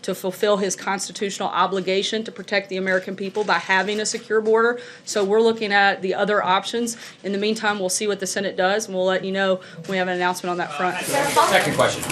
to fulfill his constitutional obligation to protect the American people by having a secure border. So we're looking at the other options. In the meantime, we'll see what the Senate does, and we'll let you know when we have an announcement on that front. Second question.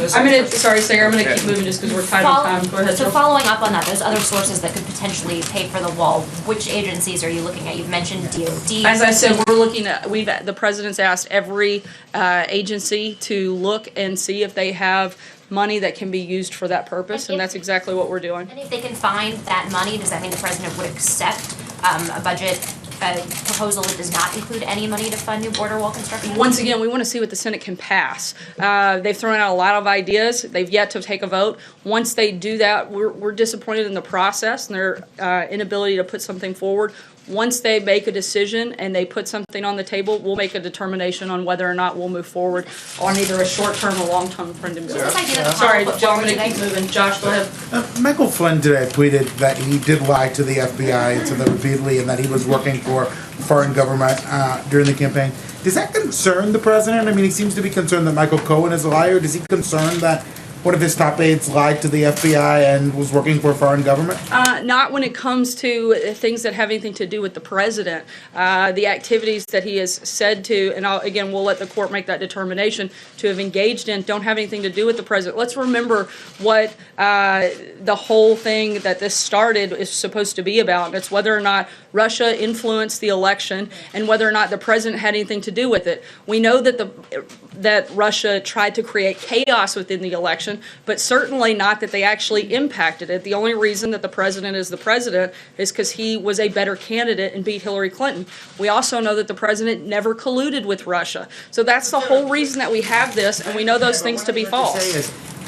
Sorry, Sarah, I'm going to keep moving just because we're tight on time. Go ahead, So Jill. following up on that, there's other sources that could potentially pay for the wall. Which agencies are you looking at? You've mentioned DOD. As I said, we're looking at, the president's asked every agency to look and see if they have money that can be used for that purpose, and that's exactly what we're doing. And if they can find that money, does that mean the president would accept a budget proposal that does not include any money to fund new border wall construction? Once again, we want to see what the Senate can pass. They've thrown out a lot of ideas. They've yet to take a vote. Once they do that, we're disappointed in the process and their inability to put something forward. Once they make a decision and they put something on the table, we'll make a determination on whether or not we'll move forward on either a short-term or long-term funding bill. Sorry, Joe, I'm going to keep moving. Josh, go ahead. Michael Flynn today tweeted that he did lie to the FBI and to them repeatedly, and that he was working for foreign government during the campaign. Does that concern the president? I mean, he seems to be concerned that Michael Cohen is a liar. Does he concern that one of his top aides lied to the FBI and was working for a foreign government? Not when it comes to things that have anything to do with the president. The activities that he has said to, and again, we'll let the court make that determination, to have engaged in don't have anything to do with the president. Let's remember what the whole thing that this started is supposed to be about. It's whether or not Russia influenced the election and whether or not the president had anything to do with it. We know that that Russia tried to create chaos within the election, but certainly not that they actually impacted it. The only reason that the president is the president is because he was a better candidate and beat Hillary Clinton. We also know that the president never colluded with Russia. So that's the whole reason that we have this, and we know those things to be false.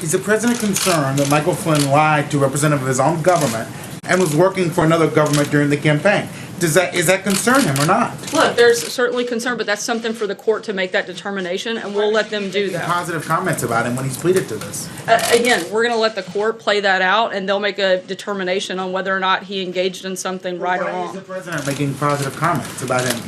Is the president concerned that Michael Flynn lied to a representative of his own government and was working for another government during the campaign? Is that concern him or not? Look, there's certainly concern, but that's something for the court to make that determination, and we'll let them do that. Positive comments about him when he's pleaded to this. Again, we're going to let the court play that out, and they'll make a determination on whether or not he engaged in something right or wrong. Why is the president making positive comments about him,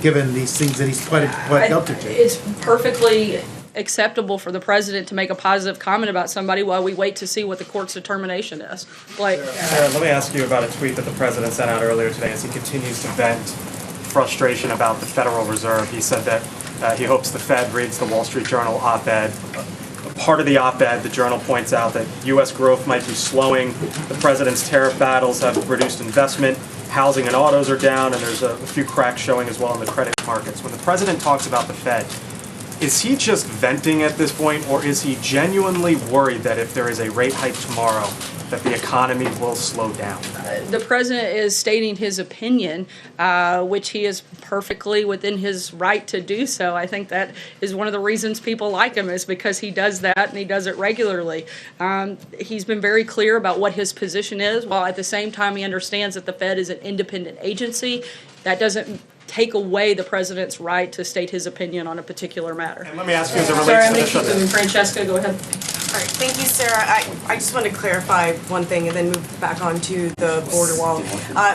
given these things that he's pled guilty to? It's perfectly acceptable for the president to make a positive comment about somebody while we wait to see what the court's determination is. Like, Sarah, let me ask you about a tweet that the president sent out earlier today as he continues to vent frustration about the Federal Reserve. He said that he hopes the Fed reads the Wall Street Journal op-ed. Part of the op-ed, the Journal points out that U.S. growth might be slowing. The president's tariff battles have reduced investment. Housing and autos are down, and there's a few cracks showing as well in the credit markets. When the president talks about the Fed, is he just venting at this point, or is he genuinely worried that if there is a rate hike tomorrow, that the economy will slow down? the president is stating his opinion, which he is perfectly within his right to do so. I think that is one of the reasons people like him, is because he does that and he does it regularly. He's been very clear about what his position is, while at the same time he understands that the Fed is an independent agency. That doesn't take away the president's right to state his opinion on a particular matter. And let me ask you as it relates Sorry, I'm to going to keep moving. Francesca, go ahead. All right, thank you, Sarah. I just want to clarify one thing and then move back on to the border wall.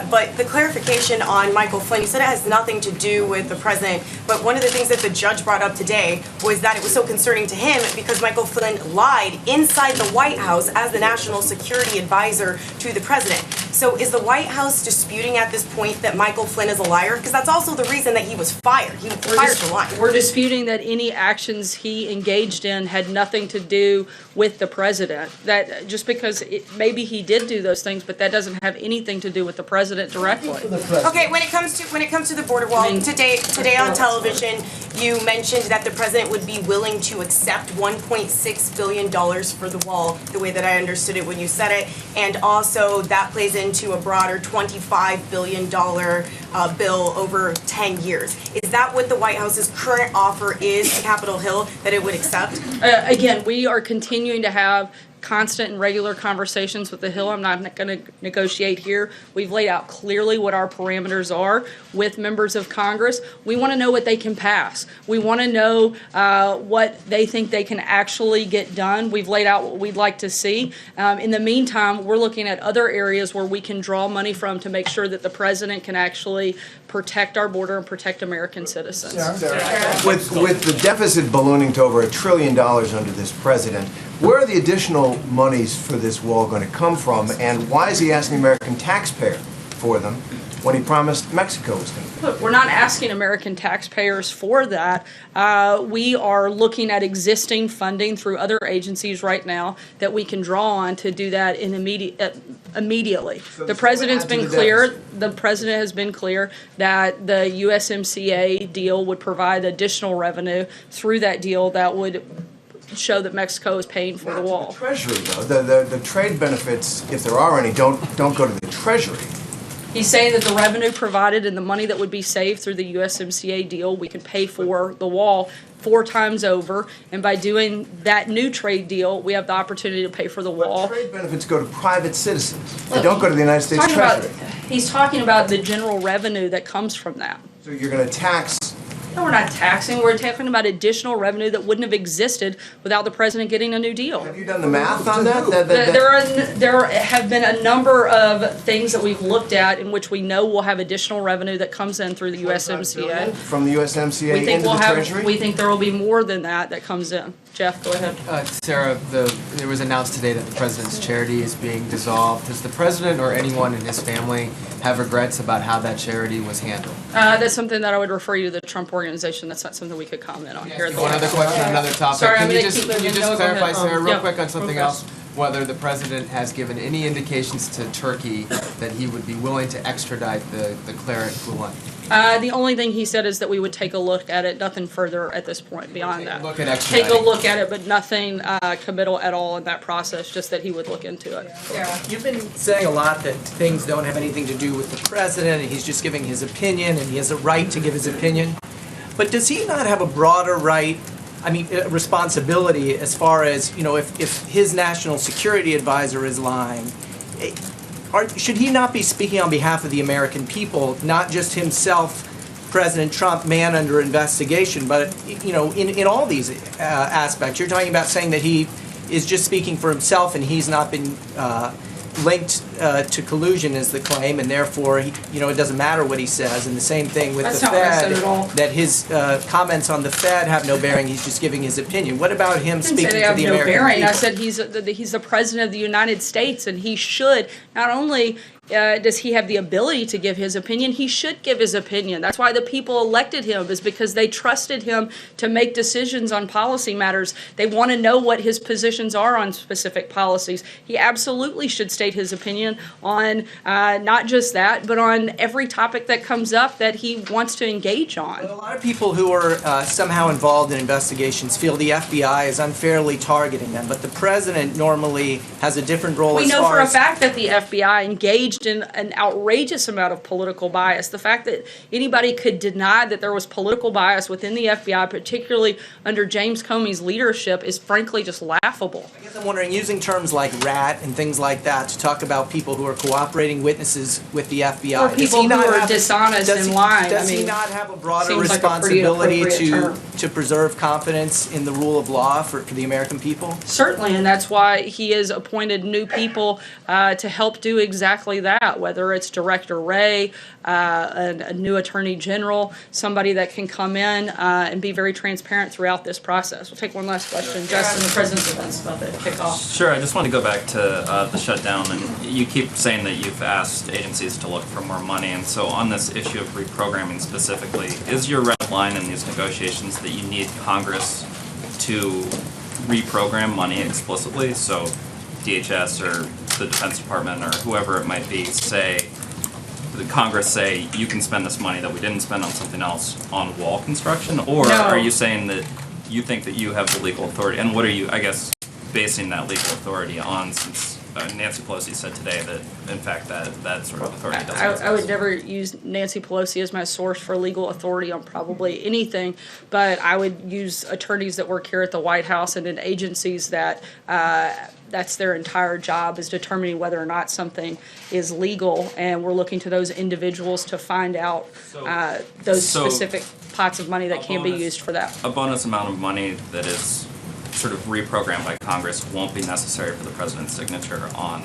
But the clarification on Michael Flynn, you said it has nothing to do with the president, but one of the things that the judge brought up today was that it was so concerning to him because Michael Flynn lied inside the White House as the national security advisor to the president. So is the White House disputing at this point that Michael Flynn is a liar? Because that's also the reason that he was fired. He was fired for lying. We're disputing that any actions he engaged in had nothing to do with the president. That just because maybe he did do those things, but that doesn't have anything to do with the president directly. Okay, when it comes to the border wall, today on television, you mentioned that the president would be willing to accept $1.6 billion for the wall, the way that I understood it when you said it, and also that plays into a broader $25 billion bill over 10 years. Is that what the White House's current offer is to Capitol Hill, that it would accept? Again, we are continuing to have constant and regular conversations with the Hill. I'm not going to negotiate here. We've laid out clearly what our parameters are with members of Congress. We want to know what they can pass. We want to know what they think they can actually get done. We've laid out what we'd like to see. In the meantime, we're looking at other areas where we can draw money from to make sure that the president can actually protect our border and protect American citizens. With the deficit ballooning to over $1 trillion under this president, Where are the additional monies for this wall going to come from, and why is he asking the American taxpayer for them when he promised Mexico was going to pay? Look, we're not asking American taxpayers for that. We are looking at existing funding through other agencies right now that we can draw on to do that immediately. So The this president's will add to been the clear, deficit. the president has been clear that the USMCA deal would provide additional revenue through that deal that would show that Mexico is paying for the wall. Treasury, though, the trade benefits, if there are any, don't go to the Treasury. He's saying that the revenue provided and the money that would be saved through the USMCA deal, we can pay for the wall 4 times over. And by doing that new trade deal, we have the opportunity to pay for the But wall. trade benefits go to private citizens. They don't go to the United States Talking about- Treasury. He's talking about the general revenue that comes from that. So you're going to tax. No, we're not taxing, we're talking about additional revenue that wouldn't have existed without the president getting a new deal. Have you done the math on that? There have been a number of things that we've looked at in which we know we'll have additional revenue that comes in through the USMCA. From the USMCA We think into we'll the have, Treasury? we think there will be more than that comes in. Jeff, go ahead. Sarah, it was announced today that the president's charity is being dissolved. Does the president or anyone in his family have regrets about how that charity was handled? That's something that I would refer you to the Trump organization. That's not something we could comment on here. at the One other last. question, another topic. Sorry, I'm Can you gonna just, keep can you moving. just No, go clarify, ahead. Sarah, real Yeah, quick on something real else? fast. Whether the president has given any indications to Turkey that he would be willing to extradite the cleric Gulen? The only thing he said is that we would take a look at it, nothing further at this point beyond that. Look at Take a extraditing. look at it, but nothing committal at all in that process, just that he would look into it. You've been saying a lot that things don't have anything to do with the president, and he's just giving his opinion, and he has a right to give his opinion. But does he not have a broader right, responsibility as far as, if his national security advisor is lying? Should he not be speaking on behalf of the American people, not just himself, President Trump, man under investigation, but, in all these aspects? You're talking about saying that he is just speaking for himself and he's not been linked to collusion is the claim, and therefore, it doesn't matter what he says. And the same thing with That's the not what I said Fed, at all. that his comments on the Fed have no bearing, he's just giving his opinion. What about him I didn't say speaking they to have the no American bearing. people? I said he's the president of the United States, and he should not only does he have the ability to give his opinion, he should give his opinion. That's why the people elected him, is because they trusted him to make decisions on policy matters. They want to know what his positions are on specific policies. He absolutely should state his opinion on not just that, but on every topic that comes up that he wants to engage on. A lot of people who are somehow involved in investigations feel the FBI is unfairly targeting them, but the president normally has a different role We as know far for a as... fact that the FBI engaged in an outrageous amount of political bias. The fact that anybody could deny that there was political bias within the FBI, particularly under James Comey's leadership, is frankly just laughable. I guess I'm wondering, using terms like rat and things like that to talk about people who are cooperating witnesses with the FBI. Or does he people who not are have- dishonest does and he- lying. Does I he mean, not have a broader seems like a pretty responsibility appropriate term. to preserve confidence in the rule of law for the American people? Certainly, and that's why he has appointed new people to help do exactly that, whether it's Director Wray, a new Attorney General, somebody that can come in and be very transparent throughout this process. We'll take one last question. Justin, the President's event's about to kick off. Sure, I just want to go back to the shutdown, and you keep saying that you've asked agencies to look for more money, and so on this issue of reprogramming specifically, is your red line in these negotiations that you need Congress to reprogram money explicitly? So DHS or the Defense Department or whoever it might be the Congress say you can spend this money that we didn't spend on something else on wall construction, or No. are you saying that you think that you have the legal authority, and what are you, I guess, basing that legal authority on, since Nancy Pelosi said today that in fact that sort of authority doesn't exist? I would never use Nancy Pelosi as my source for legal authority on probably anything, but I would use attorneys that work here at the White House and in agencies that that's their entire job, is determining whether or not something is legal, and we're looking to those individuals to find out those So- specific pots of money that can be bonus- used for that. A bonus amount of money that is sort of reprogrammed by Congress won't be necessary for the president's signature on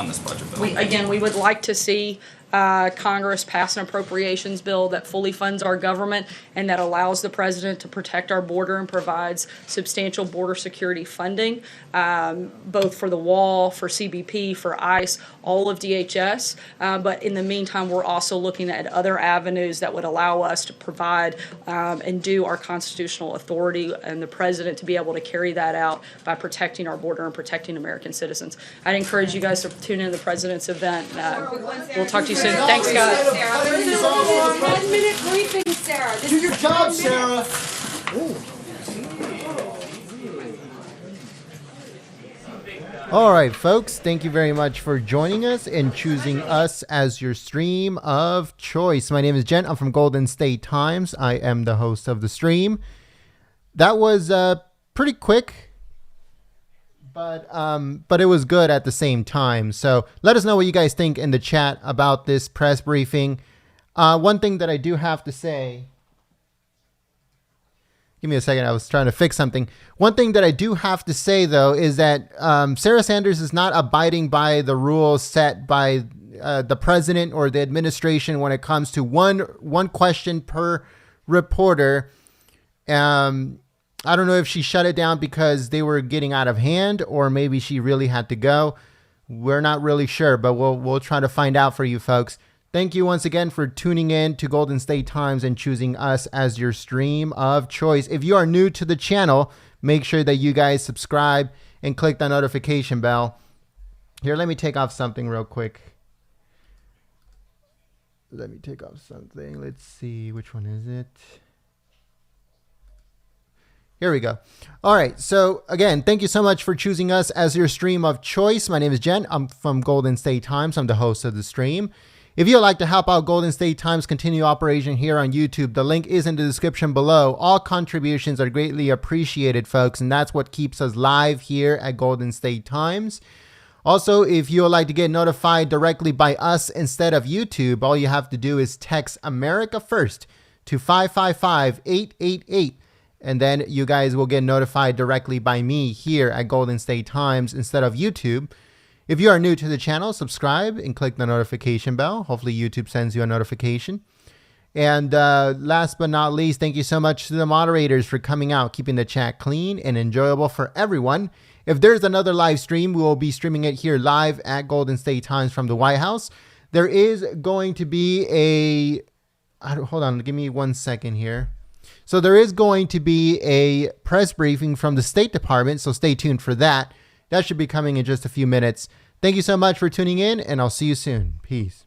this budget bill. We would like to see Congress pass an appropriations bill that fully funds our government and that allows the president to protect our border and provides substantial border security funding, both for the wall, for CBP, for ICE, all of DHS. But in the meantime, we're also looking at other avenues that would allow us to provide and do our constitutional authority and the president to be able to carry that out by protecting our border and protecting American citizens. I'd encourage you guys to tune in to the president's event. We'll talk to you soon. Thanks, guys. 1 minute briefing, Sarah. Do your job, Sarah. All right, folks, thank you very much for joining us and choosing us as your stream of choice. My name is Jen. I'm from Golden State Times. I am the host of the stream. That was pretty quick, but it was good at the same time. So let us know what you guys think in the chat about this press briefing. One thing that I do have to say, give me a second, I was trying to fix something. One thing that I do have to say, though, is that Sarah Sanders is not abiding by the rules set by the president or the administration when it comes to one question per reporter. I don't know if she shut it down because they were getting out of hand, or maybe she really had to go. We're not really sure, but we'll try to find out for you folks. Thank you once again for tuning in to Golden State Times and choosing us as your stream of choice. If you are new to the channel, make sure that you guys subscribe and click the notification bell. Here, let me take off something real quick. Let's see, which one is it? Here we go. All right. So again, thank you so much for choosing us as your stream of choice. My name is Jen. I'm from Golden State Times. I'm the host of the stream. If you'd like to help out Golden State Times continue operation here on YouTube, the link is in the description below. All contributions are greatly appreciated, folks, and that's what keeps us live here at Golden State Times. Also, if you would like to get notified directly by us instead of YouTube, all you have to do is text America First to 555-888, and then you guys will get notified directly by me here at Golden State Times instead of YouTube. If you are new to the channel, subscribe and click the notification bell. Hopefully YouTube sends you a notification. And last but not least, thank you so much to the moderators for coming out, keeping the chat clean and enjoyable for everyone. If there's another live stream, we will be streaming it here live at Golden State Times from the White House. There is going to be hold on, give me 1 second here. So there is going to be a press briefing from the State Department, so stay tuned for that. That should be coming in just a few minutes. Thank you so much for tuning in, and I'll see you soon. Peace.